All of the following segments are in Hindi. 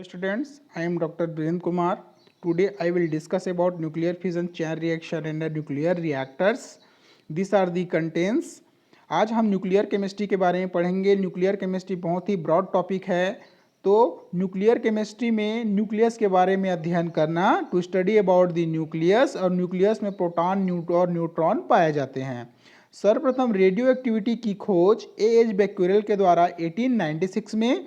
Hello students, I am Dr. Birendra Kumar. Today I will discuss about nuclear fission chain reaction and the nuclear reactors. These are the contents. आज हम न्यूक्लियर केमिस्ट्री के बारे में पढ़ेंगे. न्यूक्लियर केमिस्ट्री बहुत ही ब्रॉड टॉपिक है, तो न्यूक्लियर केमिस्ट्री में न्यूक्लियस के बारे में अध्ययन करना, to study about the nucleus, और न्यूक्लियस में प्रोटॉन और न्यूट्रॉन पाए जाते हैं. सर्वप्रथम रेडियो एक्टिविटी की खोज A.H. बेक्वेरेल के द्वारा 1896 में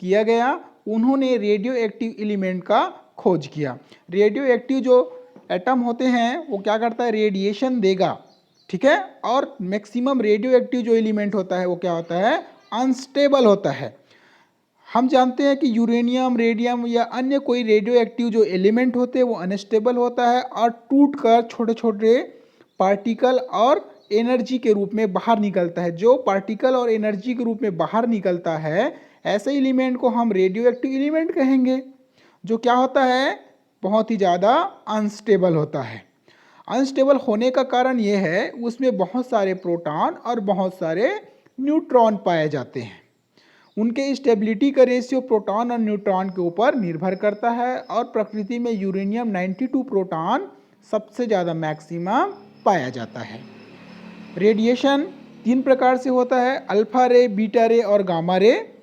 किया गया. उन्होंने रेडियो एक्टिव एलिमेंट का खोज किया. रेडियो एक्टिव जो एटम होते हैं वो क्या करता है, रेडिएशन देगा, ठीक है. और मैक्सिमम रेडियो एक्टिव जो एलिमेंट होता है वो क्या होता है, अनस्टेबल होता है. हम जानते हैं कि यूरेनियम, रेडियम या अन्य कोई रेडियो एक्टिव जो एलिमेंट होते हैं वो अनस्टेबल होता है और टूटकर छोटे छोटे पार्टिकल और एनर्जी के रूप में बाहर निकलता है. जो पार्टिकल और एनर्जी के रूप में बाहर निकलता है, ऐसे एलिमेंट को हम रेडियो एक्टिव एलिमेंट कहेंगे. जो क्या होता है, बहुत ही ज़्यादा अनस्टेबल होता है. अनस्टेबल होने का कारण ये है, उसमें बहुत सारे प्रोटॉन और बहुत सारे न्यूट्रॉन पाए जाते हैं. उनके स्टेबिलिटी का रेशियो प्रोटॉन और न्यूट्रॉन के ऊपर निर्भर करता है. और प्रकृति में यूरेनियम 92 प्रोटॉन सबसे ज़्यादा मैक्सिमम पाया जाता है. रेडिएशन 3 प्रकार से होता है, अल्फा रे, बीटा रे और गामा रे.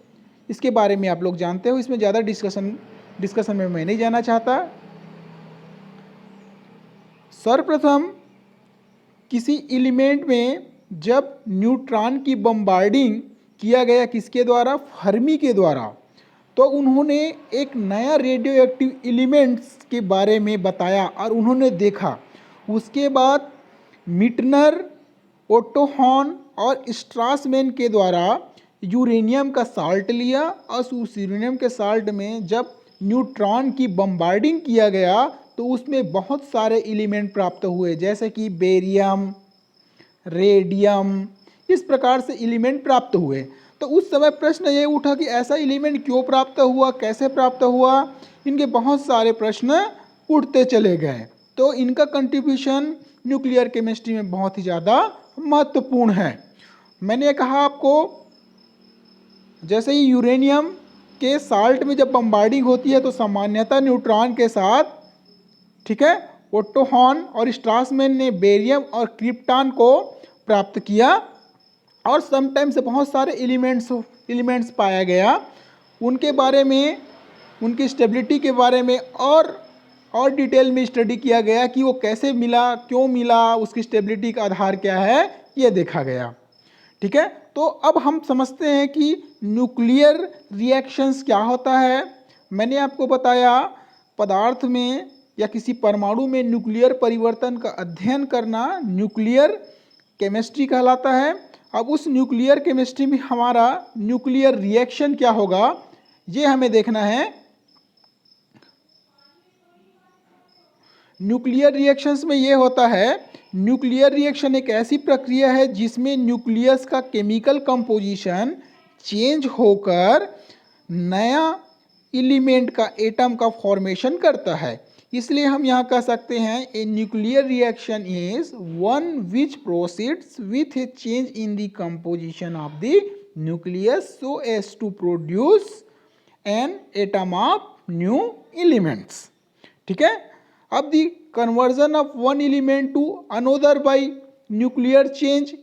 इसके बारे में आप लोग जानते हो, इसमें ज़्यादा डिस्कशन में मैं नहीं जाना चाहता. सर्वप्रथम किसी एलिमेंट में जब न्यूट्रॉन की बम्बार्डिंग किया गया, किसके द्वारा, फर्मी के द्वारा, तो उन्होंने एक नया रेडियो एक्टिव एलिमेंट्स के बारे में बताया और उन्होंने देखा. उसके बाद मिटनर, ओटो हॉर्न और स्ट्रासमैन के द्वारा यूरेनियम का साल्ट लिया और उस यूरेनियम के साल्ट में जब न्यूट्रॉन की बम्बार्डिंग किया गया तो उसमें बहुत सारे एलिमेंट प्राप्त हुए, जैसे कि बेरियम, रेडियम, इस प्रकार से एलिमेंट प्राप्त हुए. तो उस समय प्रश्न ये उठा कि ऐसा एलिमेंट क्यों प्राप्त हुआ, कैसे प्राप्त हुआ. इनके बहुत सारे प्रश्न उठते चले गए. तो इनका कंट्रीब्यूशन न्यूक्लियर केमिस्ट्री में बहुत ही ज़्यादा महत्वपूर्ण है. मैंने कहा आपको, जैसे ही यूरेनियम के साल्ट में जब बम्बार्डिंग होती है तो सामान्यतः न्यूट्रॉन के साथ, ठीक है, ओटो हॉर्न और स्ट्रासमैन ने बेरियम और क्रिप्टॉन को प्राप्त किया और समटाइम्स बहुत सारे एलिमेंट्स पाया गया. उनके बारे में, उनकी स्टेबिलिटी के बारे में और डिटेल में स्टडी किया गया कि वो कैसे मिला, क्यों मिला, उसकी स्टेबिलिटी का आधार क्या है, ये देखा गया. ठीक है, तो अब हम समझते हैं कि न्यूक्लियर रिएक्शंस क्या होता है. मैंने आपको बताया पदार्थ में या किसी परमाणु में न्यूक्लियर परिवर्तन का अध्ययन करना न्यूक्लियर केमिस्ट्री कहलाता है. अब उस न्यूक्लियर केमिस्ट्री में हमारा न्यूक्लियर रिएक्शन क्या होगा, ये हमें देखना है. न्यूक्लियर रिएक्शंस में ये होता है, न्यूक्लियर रिएक्शन एक ऐसी प्रक्रिया है जिसमें न्यूक्लियस का केमिकल कंपोजिशन चेंज होकर नया एलिमेंट का, एटम का फॉर्मेशन करता है. इसलिए हम यहाँ कह सकते हैं a nuclear reaction is one which proceeds with a change in the composition of the nucleus so as to produce an atom of new elements. ठीक है. अब the conversion of one element to another by nuclear change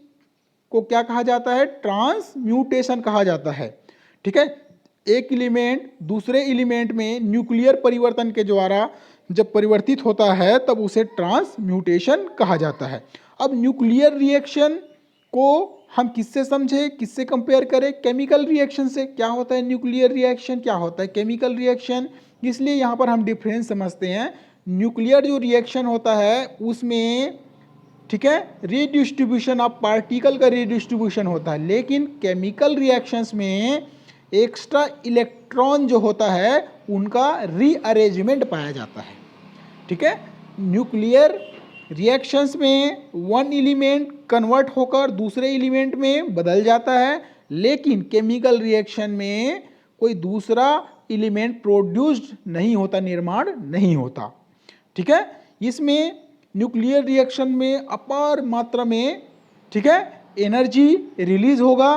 को क्या कहा जाता है, ट्रांसम्यूटेशन कहा जाता है. ठीक है, एक एलिमेंट दूसरे एलिमेंट में न्यूक्लियर परिवर्तन के द्वारा जब परिवर्तित होता है तब उसे ट्रांसम्यूटेशन कहा जाता है. अब न्यूक्लियर रिएक्शन को हम किससे समझे, किससे कंपेयर करें, केमिकल रिएक्शन से. क्या होता है न्यूक्लियर रिएक्शन, क्या होता है केमिकल रिएक्शन. इसलिए यहाँ पर हम डिफरेंस समझते हैं. न्यूक्लियर जो रिएक्शन होता है उसमें, ठीक है, रीडिस्ट्रीब्यूशन ऑफ पार्टिकल का रीडिस्ट्रीब्यूशन होता है, लेकिन केमिकल रिएक्शंस में एक्स्ट्रा इलेक्ट्रॉन जो होता है उनका रीअरेंजमेंट पाया जाता है. ठीक है, न्यूक्लियर रिएक्शंस में वन एलिमेंट कन्वर्ट होकर दूसरे एलिमेंट में बदल जाता है, लेकिन केमिकल रिएक्शन में कोई दूसरा एलिमेंट प्रोड्यूस्ड नहीं होता, निर्माण नहीं होता. ठीक है, इसमें न्यूक्लियर रिएक्शन में अपार मात्रा में, ठीक है, एनर्जी रिलीज होगा.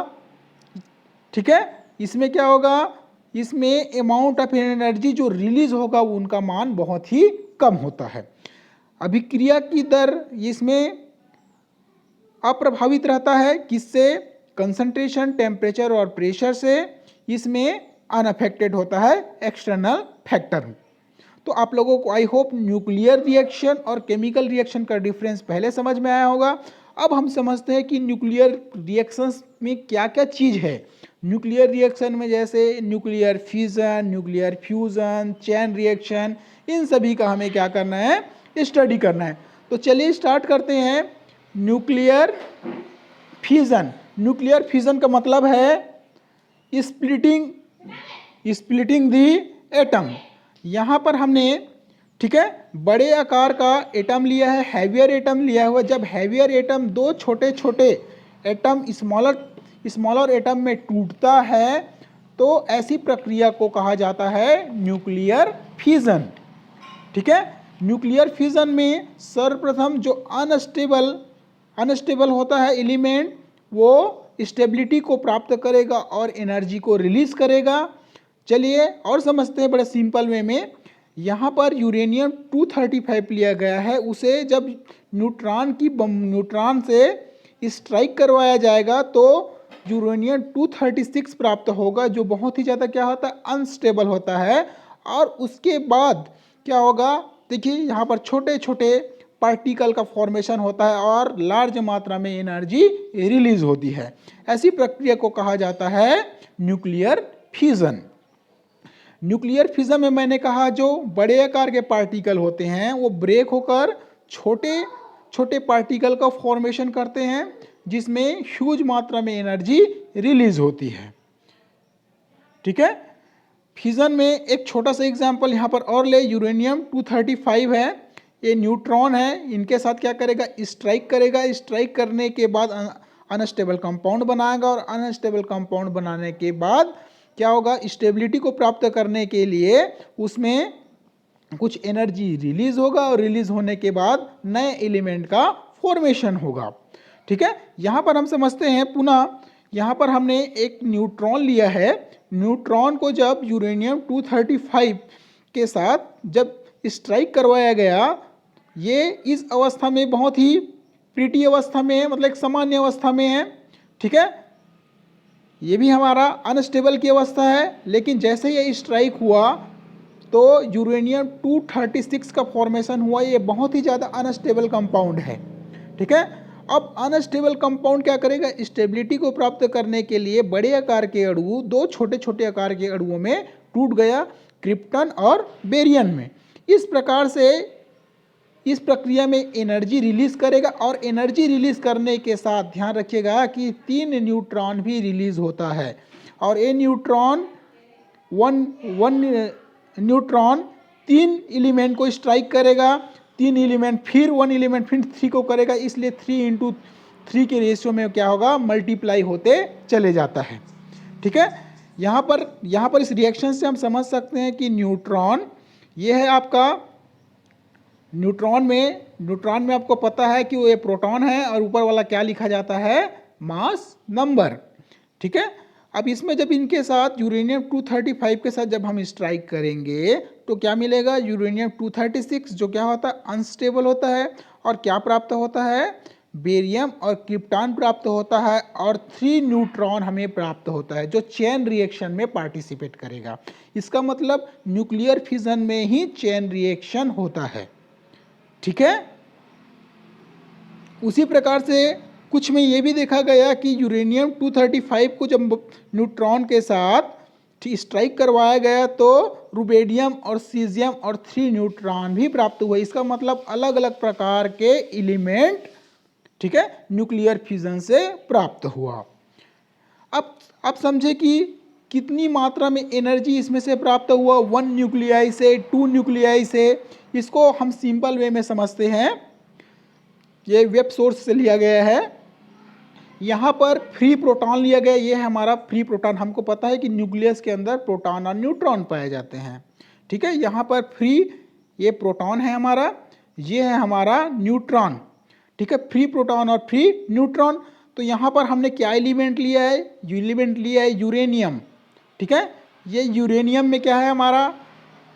ठीक है, इसमें क्या होगा, इसमें अमाउंट ऑफ एनर्जी जो रिलीज होगा उनका मान बहुत ही कम होता है। अभिक्रिया की दर इसमें अप्रभावित रहता है, किससे? कंसंट्रेशन, टेम्परेचर और प्रेशर से। इसमें अनअफेक्टेड होता है एक्सटर्नल फैक्टर। तो आप लोगों को आई होप न्यूक्लियर रिएक्शन और केमिकल रिएक्शन का डिफरेंस पहले समझ में आया होगा। अब हम समझते हैं कि न्यूक्लियर रिएक्शंस में क्या क्या चीज़ है। न्यूक्लियर रिएक्शन में जैसे nuclear fission, nuclear fusion, chain reaction, इन सभी का हमें क्या करना है? स्टडी करना है। तो चलिए स्टार्ट करते हैं। Nuclear fission. न्यूक्लियर फिजन का मतलब है स्प्लिटिंग दी एटम। यहाँ पर हमने, ठीक है, बड़े आकार का एटम लिया है, हैवियर एटम लिया हुआ। जब हैवियर एटम दो छोटे छोटे एटम स्मॉलर एटम में टूटता है तो ऐसी प्रक्रिया को कहा जाता है न्यूक्लियर फिजन। ठीक है, न्यूक्लियर फिजन में सर्वप्रथम जो अनस्टेबल होता है एलिमेंट, वो स्टेबिलिटी को प्राप्त करेगा और एनर्जी को रिलीज करेगा। चलिए और समझते हैं बड़े सिंपल वे में। यहाँ पर यूरेनियम 235 लिया गया है। उसे जब न्यूट्रॉन से स्ट्राइक करवाया जाएगा तो यूरेनियम 236 प्राप्त होगा, जो बहुत ही ज़्यादा क्या होता है? अनस्टेबल होता है। और उसके बाद क्या होगा? देखिए यहाँ पर छोटे छोटे पार्टिकल का फॉर्मेशन होता है और लार्ज मात्रा में एनर्जी रिलीज होती है। ऐसी प्रक्रिया को कहा जाता है न्यूक्लियर फिजन। न्यूक्लियर फिजन में मैंने कहा जो बड़े आकार के पार्टिकल होते हैं वो ब्रेक होकर छोटे छोटे पार्टिकल का फॉर्मेशन करते हैं, जिसमें ह्यूज मात्रा में एनर्जी रिलीज होती है। ठीक है, फिजन में एक छोटा सा एग्जांपल यहाँ पर और ले। यूरेनियम 235 है, ये न्यूट्रॉन है, इनके साथ क्या करेगा? स्ट्राइक करेगा। स्ट्राइक करने के बाद अनस्टेबल कंपाउंड बनाएगा और अनस्टेबल कंपाउंड बनाने के बाद क्या होगा? स्टेबिलिटी को प्राप्त करने के लिए उसमें कुछ एनर्जी रिलीज होगा और रिलीज होने के बाद नए एलिमेंट का फॉर्मेशन होगा। ठीक है, यहाँ पर हम समझते हैं पुनः, यहाँ पर हमने एक न्यूट्रॉन लिया है। न्यूट्रॉन को जब यूरेनियम 235 के साथ जब स्ट्राइक करवाया गया, ये इस अवस्था में बहुत ही प्रीटी अवस्था में है, मतलब एक सामान्य अवस्था में है। ठीक है, ये भी हमारा अनस्टेबल की अवस्था है। लेकिन जैसे ये स्ट्राइक हुआ तो यूरेनियम 236 का फॉर्मेशन हुआ। ये बहुत ही ज़्यादा अनस्टेबल कंपाउंड है। ठीक है, अब अनस्टेबल कंपाउंड क्या करेगा? स्टेबिलिटी को प्राप्त करने के लिए बड़े आकार के अणु दो छोटे छोटे आकार के अणुओं में टूट गया, क्रिप्टन और बेरियम में। इस प्रकार से इस प्रक्रिया में एनर्जी रिलीज करेगा और एनर्जी रिलीज करने के साथ ध्यान रखिएगा कि 3 न्यूट्रॉन भी रिलीज होता है। और ये न्यूट्रॉन वन न्यूट्रॉन 3 एलिमेंट को स्ट्राइक करेगा, 3 एलिमेंट फिर 1 एलिमेंट फिर 3 को करेगा। इसलिए 3:3 के रेशियो में क्या होगा? मल्टीप्लाई होते चले जाता है। ठीक है, यहाँ पर इस रिएक्शन से हम समझ सकते हैं कि न्यूट्रॉन, ये है आपका न्यूट्रॉन में आपको पता है कि वो ये प्रोटॉन है और ऊपर वाला क्या लिखा जाता है? Mass number. ठीक है, अब इसमें जब इनके साथ यूरेनियम 235 के साथ जब हम स्ट्राइक करेंगे तो क्या मिलेगा? यूरेनियम 236 जो क्या होता है? अनस्टेबल होता है। और क्या प्राप्त होता है? बेरियम और क्रिप्टॉन प्राप्त होता है और 3 न्यूट्रॉन हमें प्राप्त होता है, जो चेन रिएक्शन में पार्टिसिपेट करेगा। इसका मतलब न्यूक्लियर फिजन में ही चेन रिएक्शन होता है। ठीक है, उसी प्रकार से कुछ में ये भी देखा गया कि यूरेनियम 235 को जब न्यूट्रॉन के साथ स्ट्राइक करवाया गया तो रुबिडियम और सीजियम और 3 न्यूट्रॉन भी प्राप्त हुए। इसका मतलब अलग अलग प्रकार के एलिमेंट, ठीक है, न्यूक्लियर फिजन से प्राप्त हुआ। अब समझे कि कितनी मात्रा में एनर्जी इसमें से प्राप्त हुआ, 1 न्यूक्लियाई से, 2 न्यूक्लियाई से। इसको हम सिंपल वे में समझते हैं। ये वेब सोर्स से लिया गया है। यहाँ पर फ्री प्रोटॉन लिया गया, ये है हमारा फ्री प्रोटॉन। हमको पता है कि न्यूक्लियस के अंदर प्रोटॉन और न्यूट्रॉन पाए जाते हैं। ठीक है, यहाँ पर फ्री ये प्रोटॉन है हमारा, ये है हमारा न्यूट्रॉन। ठीक है, फ्री प्रोटॉन और फ्री न्यूट्रॉन। तो यहाँ पर हमने क्या एलिमेंट लिया है? एलिमेंट लिया है यूरेनियम। ठीक है, ये यूरेनियम में क्या है हमारा,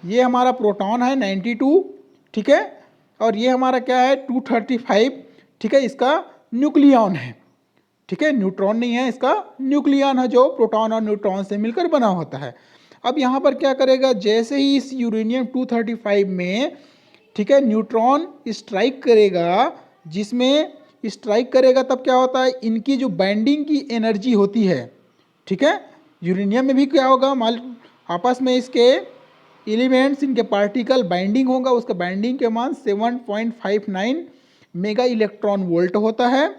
ये हमारा प्रोटॉन है 92, ठीक है, और ये हमारा क्या है 235, ठीक है, इसका न्यूक्लियन है, ठीक है, न्यूट्रॉन नहीं है, इसका न्यूक्लियन है जो प्रोटॉन और न्यूट्रॉन से मिलकर बना होता है। अब यहाँ पर क्या करेगा, जैसे ही इस यूरेनियम 235 में, ठीक है, न्यूट्रॉन स्ट्राइक करेगा, जिसमें स्ट्राइक करेगा तब क्या होता है, इनकी जो बाइंडिंग की एनर्जी होती है, ठीक है, यूरेनियम में भी क्या होगा, मान आपस में इसके एलिमेंट्स, इनके पार्टिकल बाइंडिंग होगा, उसका बाइंडिंग के मान 7.59 मेगा इलेक्ट्रॉन वोल्ट होता है।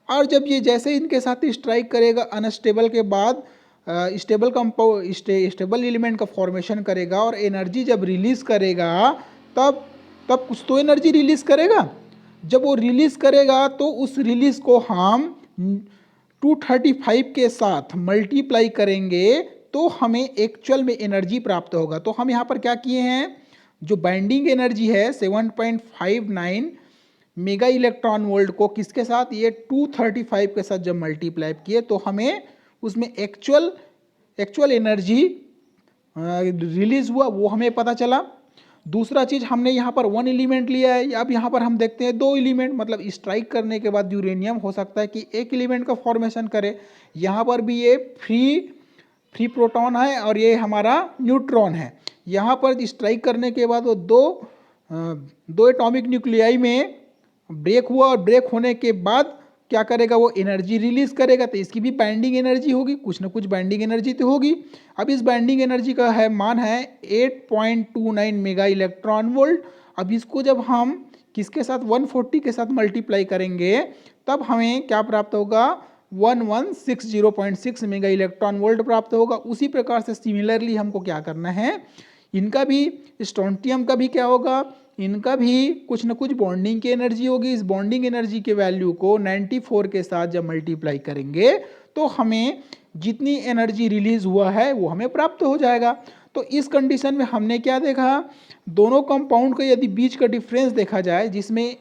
और जब ये जैसे इनके साथ स्ट्राइक करेगा अनस्टेबल के बाद स्टेबल एलिमेंट का फॉर्मेशन करेगा और एनर्जी जब रिलीज करेगा तब कुछ तो एनर्जी रिलीज करेगा। जब वो रिलीज करेगा तो उस रिलीज को हम 235 के साथ मल्टीप्लाई करेंगे तो हमें एक्चुअल में एनर्जी प्राप्त होगा। तो हम यहाँ पर क्या किए हैं, जो बाइंडिंग एनर्जी है 7.59 मेगा इलेक्ट्रॉन वोल्ट को किसके साथ, ये 235 के साथ जब मल्टीप्लाई किए तो हमें उसमें एक्चुअल एनर्जी रिलीज हुआ वो हमें पता चला। दूसरा चीज हमने यहाँ पर 1 एलिमेंट लिया है, अब यहाँ पर हम देखते हैं 2 एलिमेंट, मतलब स्ट्राइक करने के बाद यूरेनियम हो सकता है कि एक एलिमेंट का फॉर्मेशन करे। यहाँ पर भी ये फ्री प्रोटॉन है और ये हमारा न्यूट्रॉन है। यहाँ पर स्ट्राइक करने के बाद वो दो एटॉमिक न्यूक्लियाई में ब्रेक हुआ और ब्रेक होने के बाद क्या करेगा, वो एनर्जी रिलीज करेगा, तो इसकी भी बाइंडिंग एनर्जी होगी, कुछ ना कुछ बाइंडिंग एनर्जी तो होगी। अब इस बाइंडिंग एनर्जी का है मान है 8.29 मेगा इलेक्ट्रॉन वोल्ट। अब इसको जब हम किसके साथ 140 के साथ मल्टीप्लाई करेंगे तब हमें क्या प्राप्त होगा, 1160.6 मेगा इलेक्ट्रॉन वोल्ट प्राप्त होगा। उसी प्रकार से सिमिलरली हमको क्या करना है, इनका भी स्ट्रोंटियम का भी क्या होगा, इनका भी कुछ ना कुछ बॉन्डिंग की एनर्जी होगी। इस बॉन्डिंग एनर्जी के वैल्यू को 94 के साथ जब मल्टीप्लाई करेंगे तो हमें जितनी एनर्जी रिलीज हुआ है वो हमें प्राप्त हो जाएगा। तो इस कंडीशन में हमने क्या देखा, दोनों कंपाउंड का यदि बीच का डिफरेंस देखा जाए, जिसमें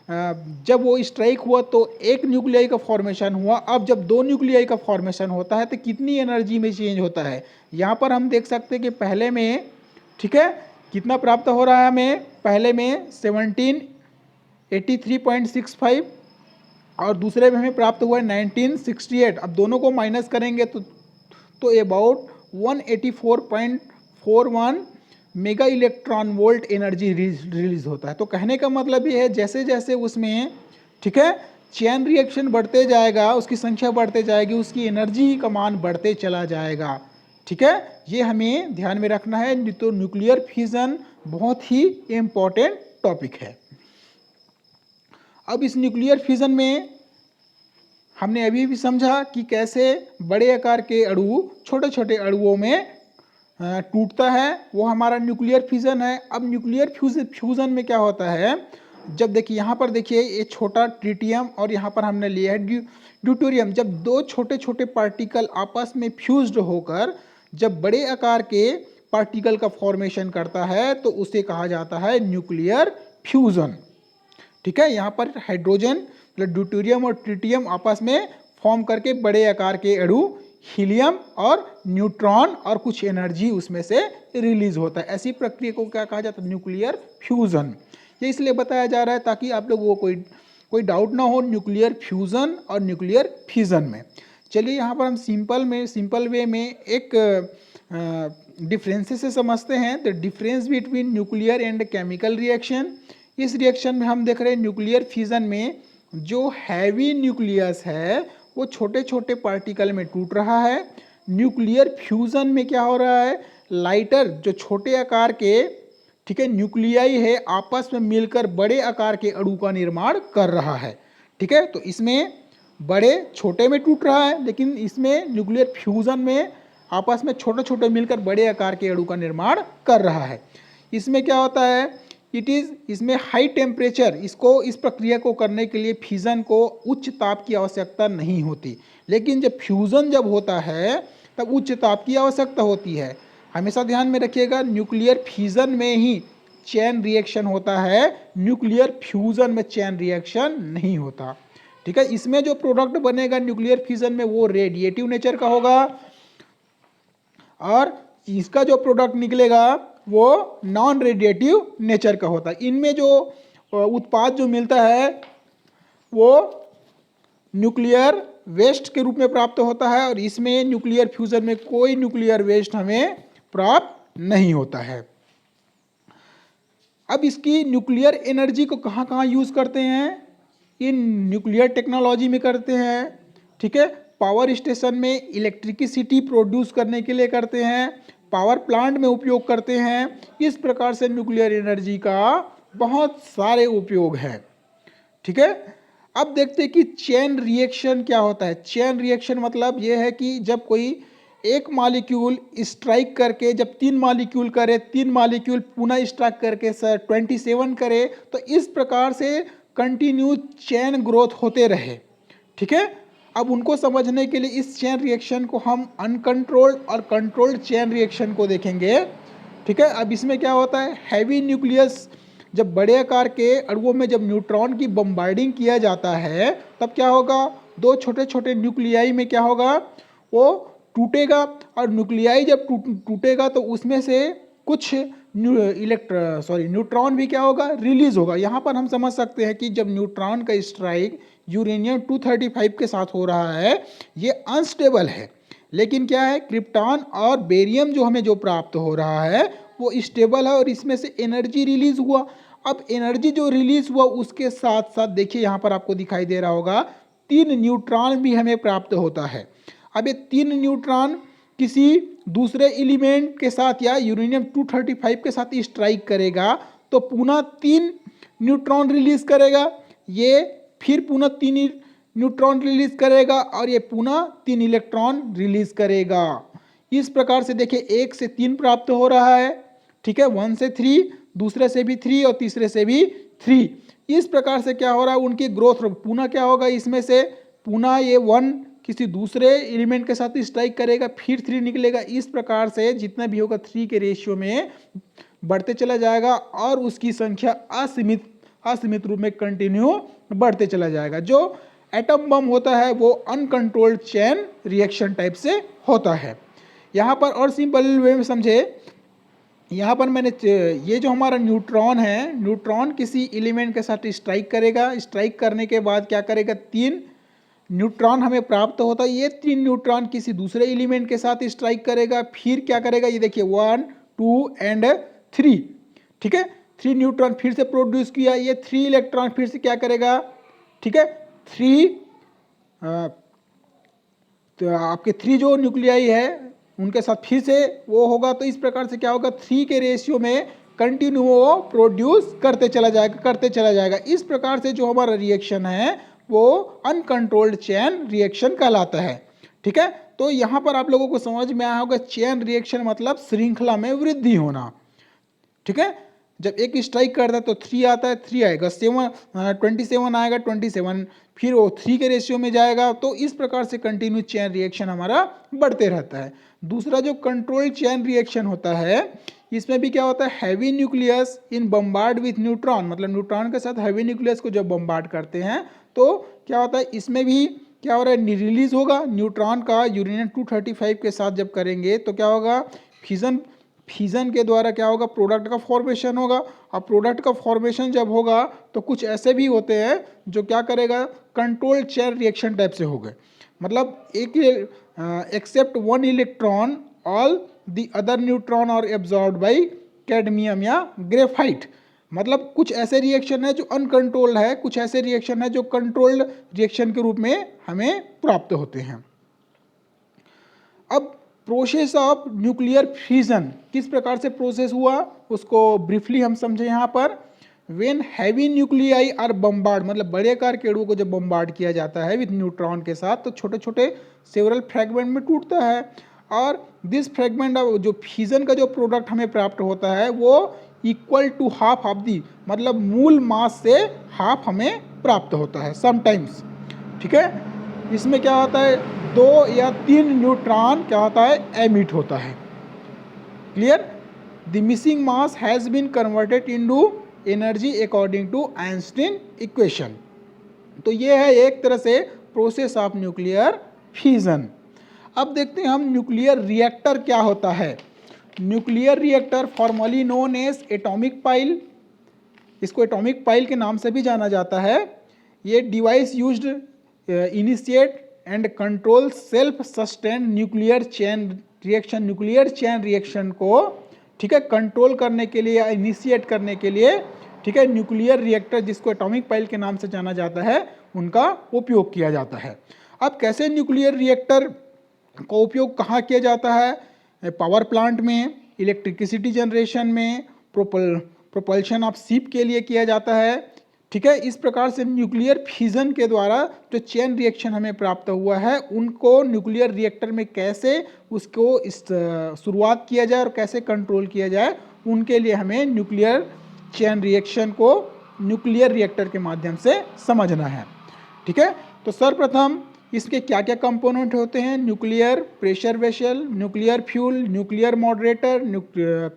जब वो स्ट्राइक हुआ तो एक न्यूक्लियाई का फॉर्मेशन हुआ, अब जब 2 न्यूक्लियाई का फॉर्मेशन होता है तो कितनी एनर्जी में चेंज होता है। यहाँ पर हम देख सकते हैं कि पहले में, ठीक है, कितना प्राप्त हो रहा है हमें, पहले में 1783.65 और दूसरे में हमें प्राप्त हुआ है 1968। अब दोनों को माइनस करेंगे तो about 184.41 mega electron volt energy release होता है। तो कहने का मतलब ये है जैसे जैसे उसमें, ठीक है, चेन रिएक्शन बढ़ते जाएगा, उसकी संख्या बढ़ते जाएगी, उसकी एनर्जी का मान बढ़ते चला जाएगा, ठीक है, ये हमें ध्यान में रखना है। तो न्यूक्लियर फ्यूजन बहुत ही इम्पोर्टेंट टॉपिक है। अब इस न्यूक्लियर फ्यूजन में हमने अभी भी समझा कि कैसे बड़े आकार के अणु छोटे छोटे अणुओं में टूटता है, वो हमारा न्यूक्लियर फ्यूजन है। अब न्यूक्लियर फ्यूजन में क्या होता है, जब देखिए यहाँ पर देखिए ये छोटा ट्रिटियम और यहाँ पर हमने लिया है ड्यूटेरियम, जब दो छोटे छोटे पार्टिकल आपस में फ्यूज्ड होकर जब बड़े आकार के पार्टिकल का फॉर्मेशन करता है तो उसे कहा जाता है न्यूक्लियर फ्यूजन, ठीक है। यहाँ पर हाइड्रोजन मतलब ड्यूटेरियम और ट्रिटियम आपस में फॉर्म करके बड़े आकार के अणु हीलियम और न्यूट्रॉन और कुछ एनर्जी उसमें से रिलीज होता है। ऐसी प्रक्रिया को क्या कहा जाता है, न्यूक्लियर फ्यूजन। ये इसलिए बताया जा रहा है ताकि आप लोगों को कोई डाउट ना हो न्यूक्लियर फ्यूजन और न्यूक्लियर फिजन में। चलिए यहाँ पर हम सिंपल वे में एक डिफरेंसेस से समझते हैं। तो difference between nuclear and chemical reaction, इस रिएक्शन में हम देख रहे हैं न्यूक्लियर फ्यूजन में जो हैवी न्यूक्लियस है वो छोटे छोटे पार्टिकल में टूट रहा है। न्यूक्लियर फ्यूजन में क्या हो रहा है, लाइटर जो छोटे आकार के, ठीक है, न्यूक्लियाई है आपस में मिलकर बड़े आकार के अणु का निर्माण कर रहा है, ठीक है। तो इसमें बड़े छोटे में टूट रहा है, लेकिन इसमें न्यूक्लियर फ्यूजन में आपस में छोटे छोटे मिलकर बड़े आकार के अणु का निर्माण कर रहा है। इसमें क्या होता है, इसमें हाई टेम्परेचर, इस प्रक्रिया को करने के लिए फ्यूजन को उच्च ताप की आवश्यकता नहीं होती, लेकिन जब फ्यूजन जब होता है तब उच्च ताप की आवश्यकता होती है। हमेशा ध्यान में रखिएगा न्यूक्लियर फ्यूजन में ही चेन रिएक्शन होता है, न्यूक्लियर फ्यूजन में चेन रिएक्शन नहीं होता, ठीक है। इसमें जो प्रोडक्ट बनेगा न्यूक्लियर फ्यूजन में वो रेडिएटिव नेचर का होगा और इसका जो प्रोडक्ट निकलेगा वो नॉन रेडिएटिव नेचर का होता है। इनमें जो उत्पाद जो मिलता है वो न्यूक्लियर वेस्ट के रूप में प्राप्त होता है, और इसमें न्यूक्लियर फ्यूजन में कोई न्यूक्लियर वेस्ट हमें प्राप्त नहीं होता है। अब इसकी न्यूक्लियर एनर्जी को कहाँ कहाँ यूज करते हैं, इन न्यूक्लियर टेक्नोलॉजी में करते हैं, ठीक है। पावर स्टेशन में इलेक्ट्रिसिटी प्रोड्यूस करने के लिए करते हैं, पावर प्लांट में उपयोग करते हैं। इस प्रकार से न्यूक्लियर एनर्जी का बहुत सारे उपयोग है, ठीक है। अब देखते हैं कि चेन रिएक्शन क्या होता है। चेन रिएक्शन मतलब यह है कि जब कोई एक मॉलिक्यूल स्ट्राइक करके जब 3 मॉलिक्यूल करे, 3 मॉलिक्यूल पुनः स्ट्राइक करके 27 करे, तो इस प्रकार से कंटिन्यू चेन ग्रोथ होते रहे, ठीक है। अब उनको समझने के लिए इस चेन रिएक्शन को हम अनकंट्रोल्ड और कंट्रोल्ड चेन रिएक्शन को देखेंगे, ठीक है। अब इसमें क्या होता है, हैवी न्यूक्लियस जब बड़े आकार के अणुओं में जब न्यूट्रॉन की बम्बार्डिंग किया जाता है, तब क्या होगा, 2 छोटे छोटे न्यूक्लियाई में क्या होगा, वो टूटेगा, और न्यूक्लियाई जब टूटेगा तो उसमें से कुछ न्यूट्रॉन भी क्या होगा, रिलीज होगा। यहाँ पर हम समझ सकते हैं कि जब न्यूट्रॉन का स्ट्राइक यूरेनियम 235 के साथ हो रहा है, ये अनस्टेबल है, लेकिन क्या है, क्रिप्टॉन और बेरियम जो हमें जो प्राप्त हो रहा है वो स्टेबल है, और इसमें से एनर्जी रिलीज हुआ। अब एनर्जी जो रिलीज हुआ उसके साथ साथ देखिए यहाँ पर आपको दिखाई दे रहा होगा 3 न्यूट्रॉन भी हमें प्राप्त होता है। अब ये 3 न्यूट्रॉन किसी दूसरे एलिमेंट के साथ या यूरेनियम 235 के साथ स्ट्राइक करेगा तो पुनः 3 न्यूट्रॉन रिलीज करेगा, ये फिर पुनः 3 न्यूट्रॉन रिलीज करेगा, और ये पुनः 3 इलेक्ट्रॉन रिलीज करेगा। इस प्रकार से देखिए 1 से 3 प्राप्त हो रहा है, ठीक है, 1 से 3, दूसरे से भी 3 और तीसरे से भी 3। इस प्रकार से क्या हो रहा है, उनकी ग्रोथ पुनः क्या होगा, इसमें से पुनः ये 1 किसी दूसरे एलिमेंट के साथ स्ट्राइक करेगा, फिर 3 निकलेगा। इस प्रकार से जितना भी होगा 3 के रेशियो में बढ़ते चला जाएगा, और उसकी संख्या असीमित रूप में कंटिन्यू बढ़ते चला जाएगा। जो एटम बम होता है वो अनकंट्रोल्ड चेन रिएक्शन टाइप से होता है। यहाँ पर और सिंपल वे में समझे, यहाँ पर मैंने ये जो हमारा न्यूट्रॉन है, न्यूट्रॉन किसी एलिमेंट के साथ स्ट्राइक करेगा, स्ट्राइक करने के बाद क्या करेगा, 3 न्यूट्रॉन हमें प्राप्त होता है। ये 3 न्यूट्रॉन किसी दूसरे एलिमेंट के साथ स्ट्राइक करेगा, फिर क्या करेगा, ये देखिए 1, 2 एंड 3, ठीक है, 3 न्यूट्रॉन फिर से प्रोड्यूस किया, ये 3 इलेक्ट्रॉन फिर से क्या करेगा, ठीक है, 3 तो आपके 3 जो न्यूक्लियाई है उनके साथ फिर से वो होगा। तो इस प्रकार से क्या होगा, 3 के रेशियो में कंटिन्यू वो प्रोड्यूस करते चला जाएगा। इस प्रकार से जो हमारा रिएक्शन है वो अनकंट्रोल्ड चेन रिएक्शन कहलाता है, ठीक है। तो यहाँ पर आप लोगों को समझ में आया होगा, चेन रिएक्शन मतलब श्रृंखला में वृद्धि होना, ठीक है। जब एक स्ट्राइक करता है तो 3 आता है, 3 आएगा, 27 आएगा, 27 फिर वो 3 के रेशियो में जाएगा। तो इस प्रकार से कंटिन्यू चेन रिएक्शन हमारा बढ़ते रहता है। दूसरा जो कंट्रोल चेन रिएक्शन होता है, इसमें भी क्या होता है, heavy nucleus in bombard with neutron, मतलब न्यूट्रॉन के साथ हैवी न्यूक्लियस को जब बम्बार्ड करते हैं तो क्या होता है, इसमें भी क्या हो रहा है, रिलीज होगा न्यूट्रॉन का यूरेनियम 235 के साथ जब करेंगे तो क्या होगा, फिजन के द्वारा क्या होगा, प्रोडक्ट का फॉर्मेशन होगा। और प्रोडक्ट का फॉर्मेशन जब होगा तो कुछ ऐसे भी होते हैं जो क्या करेगा, कंट्रोल चेन रिएक्शन टाइप से हो गए, मतलब एक except 1 electron all the other neutron और एब्जॉर्ब्ड बाय कैडमियम या ग्रेफाइट। मतलब कुछ ऐसे रिएक्शन है जो अनकंट्रोल्ड है, कुछ ऐसे रिएक्शन है जो कंट्रोल्ड रिएक्शन के रूप में हमें प्राप्त होते हैं। अब प्रोसेस ऑफ न्यूक्लियर फ्यूजन किस प्रकार से प्रोसेस हुआ उसको ब्रीफली हम समझे यहाँ पर। When heavy nuclei are bombard, मतलब बड़े आकार के अणुओं को जब बम्बार्ड किया जाता है विद न्यूट्रॉन के साथ, तो छोटे छोटे सेवरल फ्रैगमेंट में टूटता है, और दिस फ्रैगमेंट जो फ्यूजन का जो प्रोडक्ट हमें प्राप्त होता है वो equal to half of the, मतलब मूल मास से हाफ हमें प्राप्त होता है समटाइम्स, ठीक है। इसमें क्या होता है, 2 या 3 न्यूट्रॉन क्या होता है, एमिट होता है। Clear, the missing mass has been converted into energy according to Einstein equation. तो ये है एक तरह से प्रोसेस ऑफ न्यूक्लियर फ्यूजन। अब देखते हैं हम न्यूक्लियर रिएक्टर क्या होता है। Nuclear reactor formally known as atomic pile, इसको एटॉमिक पाइल के नाम से भी जाना जाता है। ये device used initiate and control self sustain nuclear chain reaction, nuclear chain reaction को ठीक है कंट्रोल करने के लिए या इनिशिएट करने के लिए ठीक है न्यूक्लियर रिएक्टर जिसको एटॉमिक पाइल के नाम से जाना जाता है उनका उपयोग किया जाता है। अब कैसे न्यूक्लियर रिएक्टर का उपयोग कहाँ किया जाता है? पावर प्लांट में, इलेक्ट्रिसिटी जनरेशन में, प्रोपल्शन ऑफ शिप के लिए किया जाता है। ठीक है, इस प्रकार से न्यूक्लियर फ्यूजन के द्वारा जो चेन रिएक्शन हमें प्राप्त हुआ है उनको न्यूक्लियर रिएक्टर में कैसे उसको शुरुआत किया जाए और कैसे कंट्रोल किया जाए, उनके लिए हमें न्यूक्लियर चेन रिएक्शन को न्यूक्लियर रिएक्टर के माध्यम से समझना है। ठीक है, तो सर्वप्रथम इसके क्या क्या कंपोनेंट होते हैं? Nuclear pressure vessel, nuclear fuel, nuclear moderator,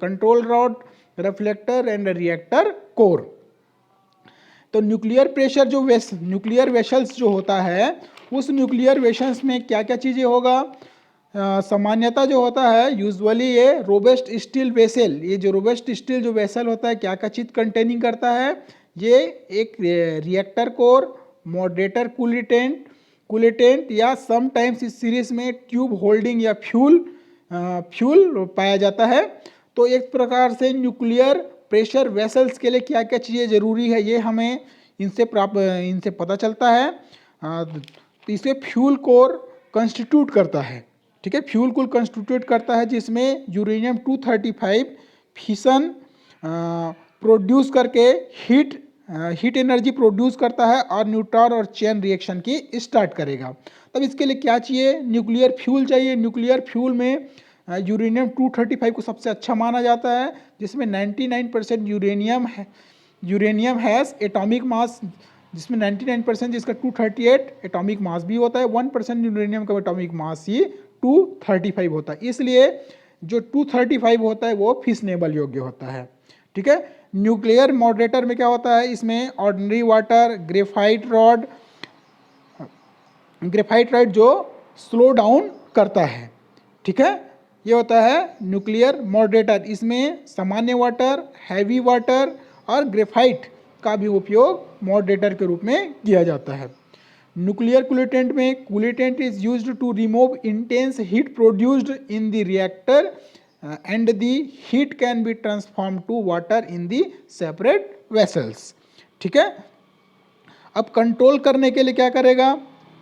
control rod, reflector and reactor core. तो न्यूक्लियर प्रेशर जो न्यूक्लियर वेसल्स जो होता है उस न्यूक्लियर वेसल्स में क्या क्या चीज़ें होगा? सामान्यतः जो होता है यूजुअली ये रोबस्ट स्टील वेसल, ये जो रोबस्ट स्टील जो वेसल होता है क्या क्या चीज़ कंटेनिंग करता है? ये एक रिएक्टर कोर, मॉडरेटर कूलेटेंट या समटाइम्स इस सीरीज में ट्यूब होल्डिंग या फ्यूल पाया जाता है। तो एक प्रकार से न्यूक्लियर प्रेशर वेसल्स के लिए क्या क्या चीज़ें ज़रूरी है ये हमें इनसे पता चलता है। तो इसे फ्यूल कोर कंस्टिट्यूट करता है। ठीक है, फ्यूल कोर कंस्टिट्यूट करता है जिसमें यूरेनियम 235 फिशन प्रोड्यूस करके हीट एनर्जी प्रोड्यूस करता है और न्यूट्रॉन और चेन रिएक्शन की स्टार्ट करेगा। तब इसके लिए क्या चाहिए? न्यूक्लियर फ्यूल चाहिए। न्यूक्लियर फ्यूल में यूरेनियम 235 को सबसे अच्छा माना जाता है, जिसमें 99% यूरेनियम हैज़ एटॉमिक मास, जिसमें 99% जिसका 238 एटॉमिक मास भी होता है। 1% यूरेनियम का एटॉमिक मास ही 235 होता है, इसलिए जो 235 होता है वो फिशनेबल योग्य होता है। ठीक है, न्यूक्लियर मॉडरेटर में क्या होता है? इसमें ऑर्डिनरी वाटर, ग्रेफाइट रॉड जो स्लो डाउन करता है। ठीक है, ये होता है न्यूक्लियर मॉडरेटर। इसमें सामान्य वाटर, हैवी वाटर और ग्रेफाइट का भी उपयोग मॉडरेटर के रूप में किया जाता है। न्यूक्लियर कूलेटेंट में coolant is used to remove intense heat produced in the reactor and the heat can be transform to water in the separate vessels. ठीक है, अब कंट्रोल करने के लिए क्या करेगा?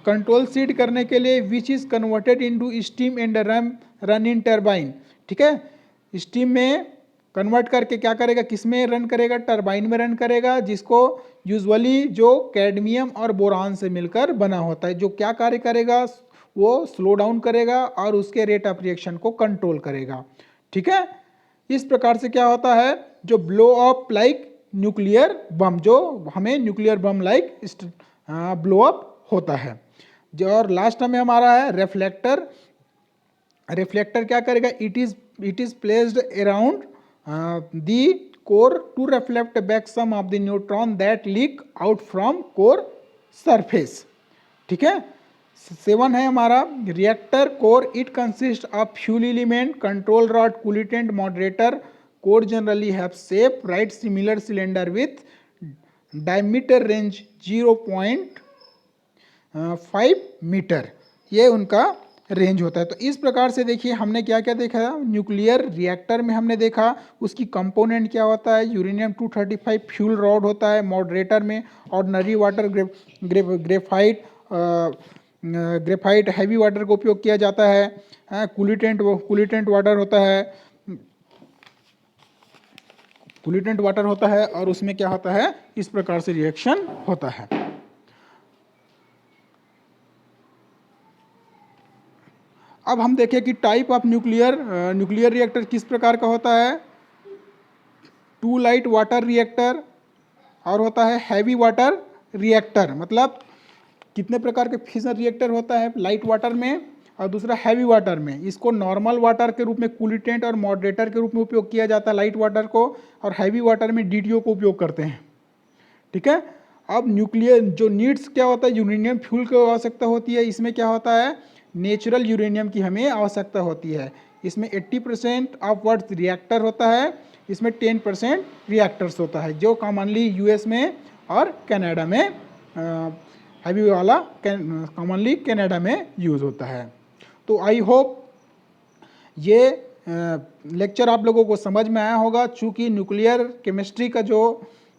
कंट्रोल सीड करने के लिए which is converted into steam and run in turbine. ठीक है, स्टीम में कन्वर्ट करके क्या करेगा? किस में रन करेगा? टरबाइन में रन करेगा, जिसको यूजुअली जो कैडमियम और बोरान से मिलकर बना होता है। जो क्या कार्य करेगा? वो स्लो डाउन करेगा और उसके रेट ऑफ रिएक्शन को कंट्रोल करेगा। ठीक है, इस प्रकार से क्या होता है? जो blow up like nuclear bomb, जो हमें nuclear bomb like blow up होता है। जो और लास्ट में हमारा है रिफ्लेक्टर। रिफ्लेक्टर क्या करेगा? It is placed around the core to reflect back some of the neutron that leak out from core surface. ठीक है, 7 है हमारा reactor core. It consist of fuel element, control rod, coolant, moderator. Core generally have shape right similar cylinder with diameter range 0.5 metre, ये उनका रेंज होता है। तो इस प्रकार से देखिए हमने क्या क्या देखा? न्यूक्लियर रिएक्टर में हमने देखा उसकी कंपोनेंट क्या होता है। यूरेनियम 235 फ्यूल रॉड होता है। मॉडरेटर में ordinary water, graphite heavy water का उपयोग किया जाता है। कूलेटेंट वाटर होता है और उसमें क्या होता है? इस प्रकार से रिएक्शन होता है। अब हम देखें कि टाइप ऑफ न्यूक्लियर रिएक्टर किस प्रकार का होता है। 2 लाइट वाटर रिएक्टर और होता है हैवी वाटर रिएक्टर। मतलब कितने प्रकार के फिशन रिएक्टर होता है? लाइट वाटर में और दूसरा हैवी वाटर में। इसको नॉर्मल वाटर के रूप में कूलेटेंट और मॉडरेटर के रूप में उपयोग किया जाता है लाइट वाटर को, और हैवी वाटर में DTO को उपयोग करते हैं। ठीक है, अब न्यूक्लियर जो नीड्स क्या होता है? यूरेनियम फ्यूल की आवश्यकता होती है। इसमें क्या होता है? नेचुरल यूरेनियम की हमें आवश्यकता होती है। इसमें 80% ऑफ वर्ड्स रिएक्टर होता है, इसमें 10% रिएक्टर्स होता है, जो कॉमनली यूएस में और कनाडा में हैवी वाला कॉमनली कनाडा में यूज़ होता है। तो आई होप ये लेक्चर आप लोगों को समझ में आया होगा। चूँकि न्यूक्लियर केमिस्ट्री का जो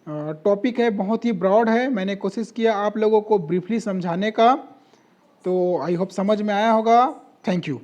टॉपिक है बहुत ही ब्रॉड है, मैंने कोशिश किया आप लोगों को ब्रीफली समझाने का। तो आई होप समझ में आया होगा। Thank you.